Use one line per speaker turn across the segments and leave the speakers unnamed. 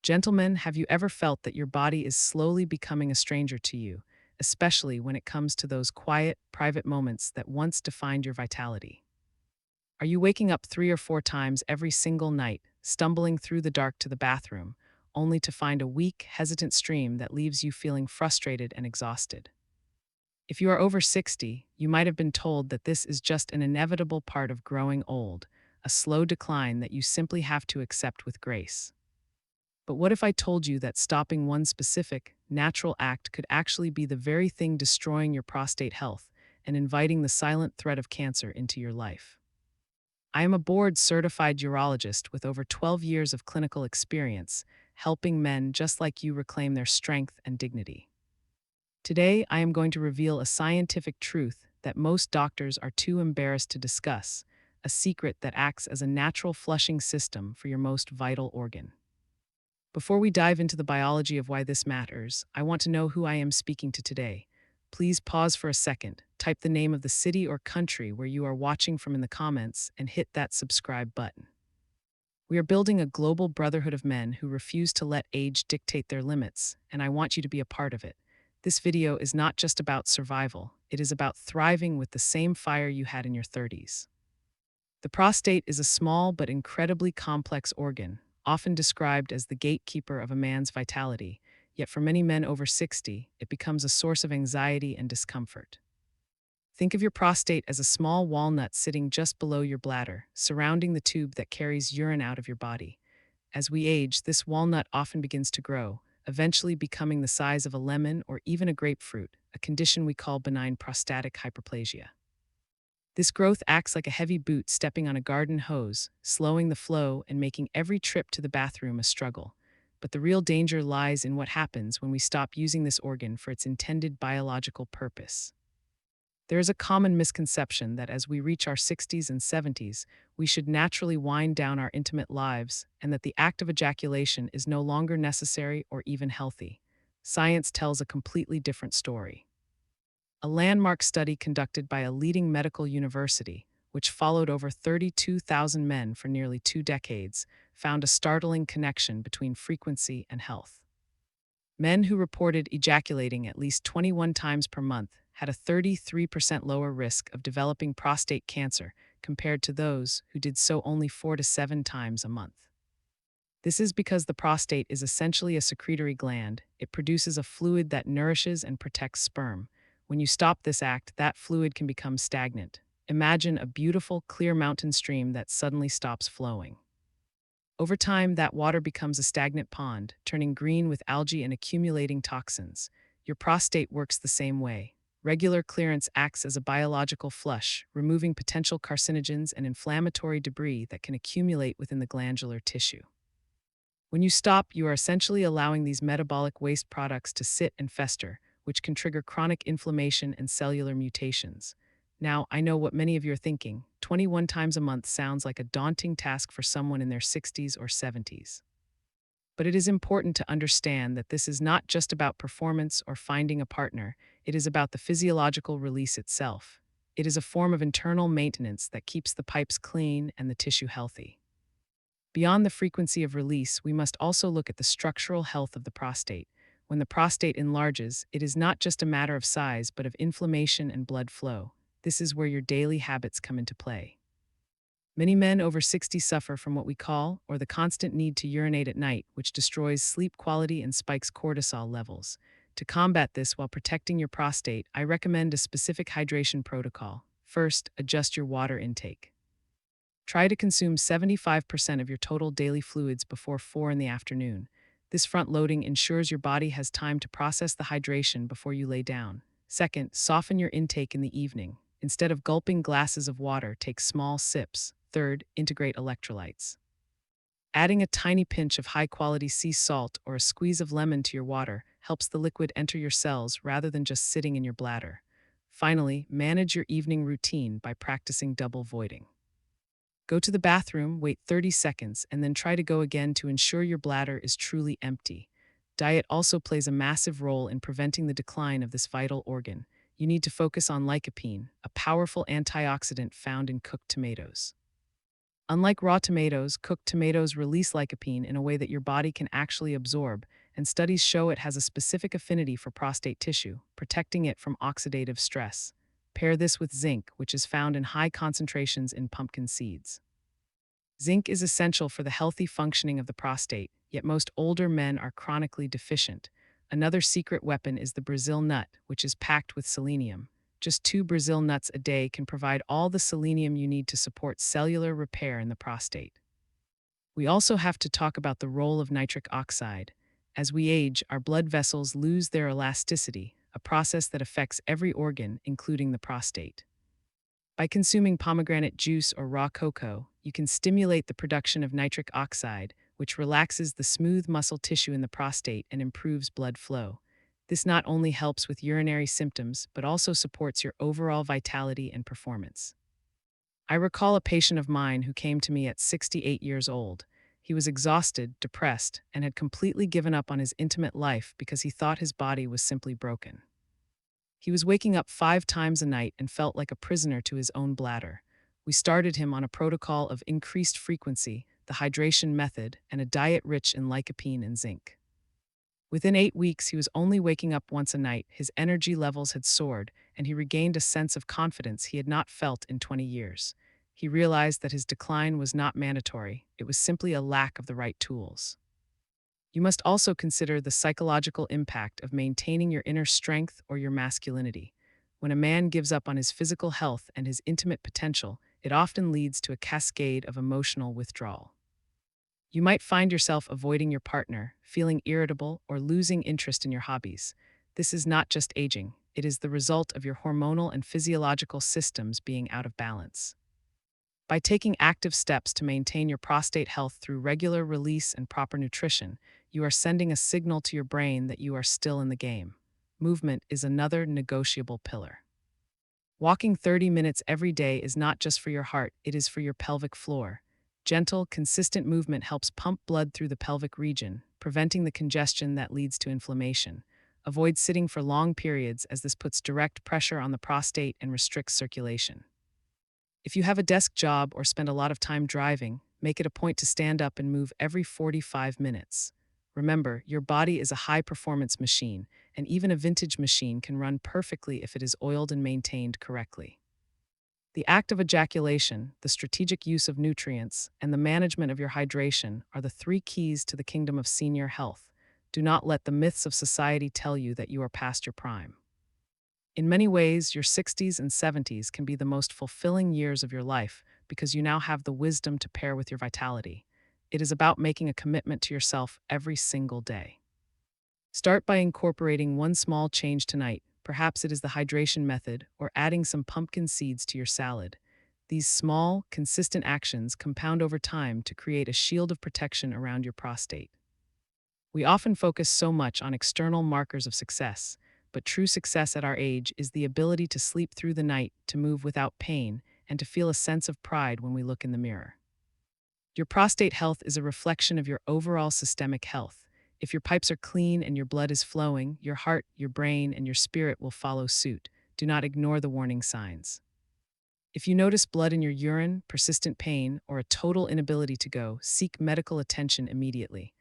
Gentlemen, have you ever felt that your body is slowly becoming a stranger to you, especially when it comes to those quiet, private moments that once defined your vitality? Are you waking up 3 or 4 times every single night, stumbling through the dark to the bathroom, only to find a weak, hesitant stream that leaves you feeling frustrated and exhausted? If you are over 60, you might have been told that this is just an inevitable part of growing old, a slow decline that you simply have to accept with grace. But what if I told you that stopping one specific, natural act could actually be the very thing destroying your prostate health and inviting the silent threat of cancer into your life? I am a board-certified urologist with over 12 years of clinical experience, helping men just like you reclaim their strength and dignity. Today, I am going to reveal a scientific truth that most doctors are too embarrassed to discuss, a secret that acts as a natural flushing system for your most vital organ. Before we dive into the biology of why this matters, I want to know who I am speaking to today. Please pause for a second, type the name of the city or country where you are watching from in the comments, and hit that subscribe button. We are building a global brotherhood of men who refuse to let age dictate their limits, and I want you to be a part of it. This video is not just about survival, it is about thriving with the same fire you had in your 30s. The prostate is a small but incredibly complex organ, often described as the gatekeeper of a man's vitality, yet for many men over 60, it becomes a source of anxiety and discomfort. Think of your prostate as a small walnut sitting just below your bladder, surrounding the tube that carries urine out of your body. As we age, this walnut often begins to grow, eventually becoming the size of a lemon or even a grapefruit, a condition we call benign prostatic hyperplasia. This growth acts like a heavy boot stepping on a garden hose, slowing the flow and making every trip to the bathroom a struggle. But the real danger lies in what happens when we stop using this organ for its intended biological purpose. There is a common misconception that as we reach our 60s and 70s, we should naturally wind down our intimate lives and that the act of ejaculation is no longer necessary or even healthy. Science tells a completely different story. A landmark study conducted by a leading medical university, which followed over 32,000 men for nearly 2 decades, found a startling connection between frequency and health. Men who reported ejaculating at least 21 times per month had a 33% lower risk of developing prostate cancer compared to those who did so only 4 to 7 times a month. This is because the prostate is essentially a secretory gland. It produces a fluid that nourishes and protects sperm. When you stop this act, that fluid can become stagnant. Imagine a beautiful, clear mountain stream that suddenly stops flowing. Over time, that water becomes a stagnant pond, turning green with algae and accumulating toxins. Your prostate works the same way. Regular clearance acts as a biological flush, removing potential carcinogens and inflammatory debris that can accumulate within the glandular tissue. When you stop, you are essentially allowing these metabolic waste products to sit and fester, which can trigger chronic inflammation and cellular mutations. Now, I know what many of you are thinking. 21 times a month sounds like a daunting task for someone in their 60s or 70s. But it is important to understand that this is not just about performance or finding a partner, it is about the physiological release itself. It is a form of internal maintenance that keeps the pipes clean and the tissue healthy. Beyond the frequency of release, we must also look at the structural health of the prostate. When the prostate enlarges, it is not just a matter of size, but of inflammation and blood flow. This is where your daily habits come into play. Many men over 60 suffer from what we call, or the constant need to urinate at night, which destroys sleep quality and spikes cortisol levels. To combat this while protecting your prostate, I recommend a specific hydration protocol. First, adjust your water intake. Try to consume 75% of your total daily fluids before 4 in the afternoon. This front-loading ensures your body has time to process the hydration before you lay down. Second, soften your intake in the evening. Instead of gulping glasses of water, take small sips. Third, integrate electrolytes. Adding a tiny pinch of high-quality sea salt or a squeeze of lemon to your water helps the liquid enter your cells rather than just sitting in your bladder. Finally, manage your evening routine by practicing double voiding. Go to the bathroom, wait 30 seconds, and then try to go again to ensure your bladder is truly empty. Diet also plays a massive role in preventing the decline of this vital organ. You need to focus on lycopene, a powerful antioxidant found in cooked tomatoes. Unlike raw tomatoes, cooked tomatoes release lycopene in a way that your body can actually absorb, and studies show it has a specific affinity for prostate tissue, protecting it from oxidative stress. Pair this with zinc, which is found in high concentrations in pumpkin seeds. Zinc is essential for the healthy functioning of the prostate, yet most older men are chronically deficient. Another secret weapon is the Brazil nut, which is packed with selenium. Just 2 Brazil nuts a day can provide all the selenium you need to support cellular repair in the prostate. We also have to talk about the role of nitric oxide. As we age, our blood vessels lose their elasticity, a process that affects every organ, including the prostate. By consuming pomegranate juice or raw cocoa, you can stimulate the production of nitric oxide, which relaxes the smooth muscle tissue in the prostate and improves blood flow. This not only helps with urinary symptoms, but also supports your overall vitality and performance. I recall a patient of mine who came to me at 68 years old. He was exhausted, depressed, and had completely given up on his intimate life because he thought his body was simply broken. He was waking up 5 times a night and felt like a prisoner to his own bladder. We started him on a protocol of increased frequency, the hydration method, and a diet rich in lycopene and zinc. Within 8 weeks, he was only waking up once a night, his energy levels had soared, and he regained a sense of confidence he had not felt in 20 years. He realized that his decline was not mandatory, it was simply a lack of the right tools. You must also consider the psychological impact of maintaining your inner strength or your masculinity. When a man gives up on his physical health and his intimate potential, it often leads to a cascade of emotional withdrawal. You might find yourself avoiding your partner, feeling irritable, or losing interest in your hobbies. This is not just aging, it is the result of your hormonal and physiological systems being out of balance. By taking active steps to maintain your prostate health through regular release and proper nutrition, you are sending a signal to your brain that you are still in the game. Movement is another negotiable pillar. Walking 30 minutes every day is not just for your heart, it is for your pelvic floor. Gentle, consistent movement helps pump blood through the pelvic region, preventing the congestion that leads to inflammation. Avoid sitting for long periods as this puts direct pressure on the prostate and restricts circulation. If you have a desk job or spend a lot of time driving, make it a point to stand up and move every 45 minutes. Remember, your body is a high-performance machine, and even a vintage machine can run perfectly if it is oiled and maintained correctly. The act of ejaculation, the strategic use of nutrients, and the management of your hydration are the 3 keys to the kingdom of senior health. Do not let the myths of society tell you that you are past your prime. In many ways, your 60s and 70s can be the most fulfilling years of your life because you now have the wisdom to pair with your vitality. It is about making a commitment to yourself every single day. Start by incorporating one small change tonight. Perhaps it is the hydration method or adding some pumpkin seeds to your salad. These small, consistent actions compound over time to create a shield of protection around your prostate. We often focus so much on external markers of success, but true success at our age is the ability to sleep through the night, to move without pain, and to feel a sense of pride when we look in the mirror. Your prostate health is a reflection of your overall systemic health. If your pipes are clean and your blood is flowing, your heart, your brain, and your spirit will follow suit. Do not ignore the warning signs. If you notice blood in your urine, persistent pain, or a total inability to go, seek medical attention immediately.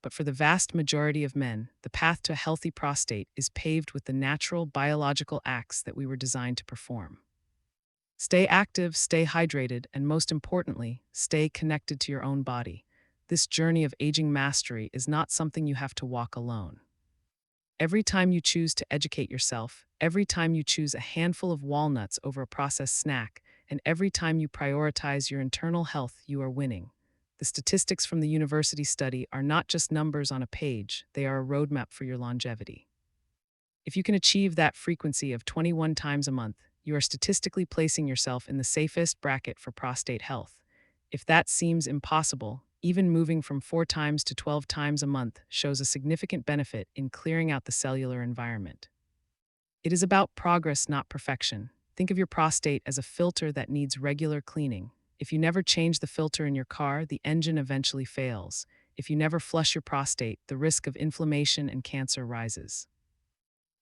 But for the vast majority of men, the path to a healthy prostate is paved with the natural biological acts that we were designed to perform. Stay active, stay hydrated, and most importantly, stay connected to your own body. This journey of aging mastery is not something you have to walk alone. Every time you choose to educate yourself, every time you choose a handful of walnuts over a processed snack, and every time you prioritize your internal health, you are winning. The statistics from the university study are not just numbers on a page, they are a roadmap for your longevity. If you can achieve that frequency of 21 times a month, you are statistically placing yourself in the safest bracket for prostate health. If that seems impossible, even moving from 4 times to 12 times a month shows a significant benefit in clearing out the cellular environment. It is about progress, not perfection. Think of your prostate as a filter that needs regular cleaning. If you never change the filter in your car, the engine eventually fails. If you never flush your prostate, the risk of inflammation and cancer rises.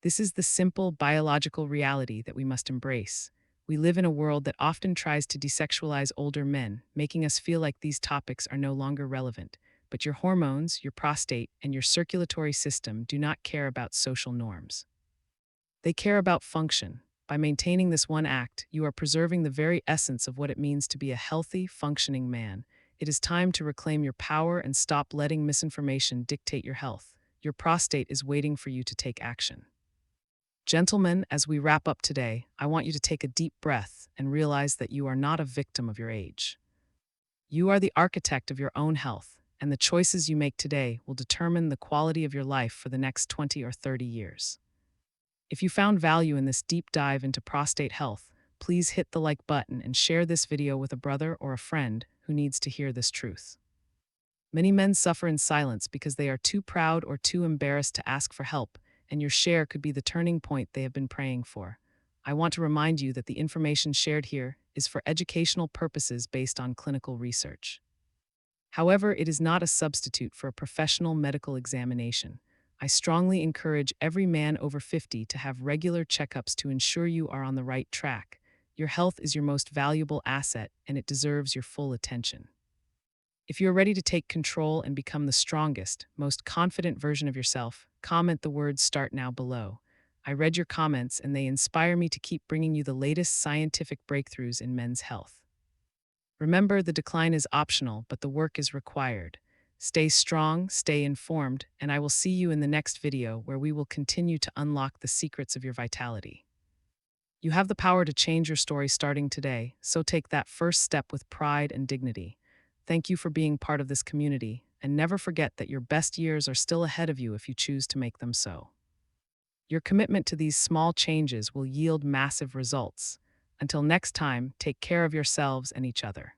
This is the simple biological reality that we must embrace. We live in a world that often tries to desexualize older men, making us feel like these topics are no longer relevant. But your hormones, your prostate, and your circulatory system do not care about social norms. They care about function. By maintaining this one act, you are preserving the very essence of what it means to be a healthy, functioning man. It is time to reclaim your power and stop letting misinformation dictate your health. Your prostate is waiting for you to take action. Gentlemen, as we wrap up today, I want you to take a deep breath and realize that you are not a victim of your age. You are the architect of your own health, and the choices you make today will determine the quality of your life for the next 20 or 30 years. If you found value in this deep dive into prostate health, please hit the like button and share this video with a brother or a friend who needs to hear this truth. Many men suffer in silence because they are too proud or too embarrassed to ask for help, and your share could be the turning point they have been praying for. I want to remind you that the information shared here is for educational purposes based on clinical research. However, it is not a substitute for a professional medical examination. I strongly encourage every man over 50 to have regular checkups to ensure you are on the right track. Your health is your most valuable asset, and it deserves your full attention. If you're ready to take control and become the strongest, most confident version of yourself, comment the words "Start Now" below. I read your comments, and they inspire me to keep bringing you the latest scientific breakthroughs in men's health. Remember, the decline is optional, but the work is required. Stay strong, stay informed, and I will see you in the next video where we will continue to unlock the secrets of your vitality. You have the power to change your story starting today, so take that first step with pride and dignity. Thank you for being part of this community, and never forget that your best years are still ahead of you if you choose to make them so. Your commitment to these small changes will yield massive results. Until next time, take care of yourselves and each other.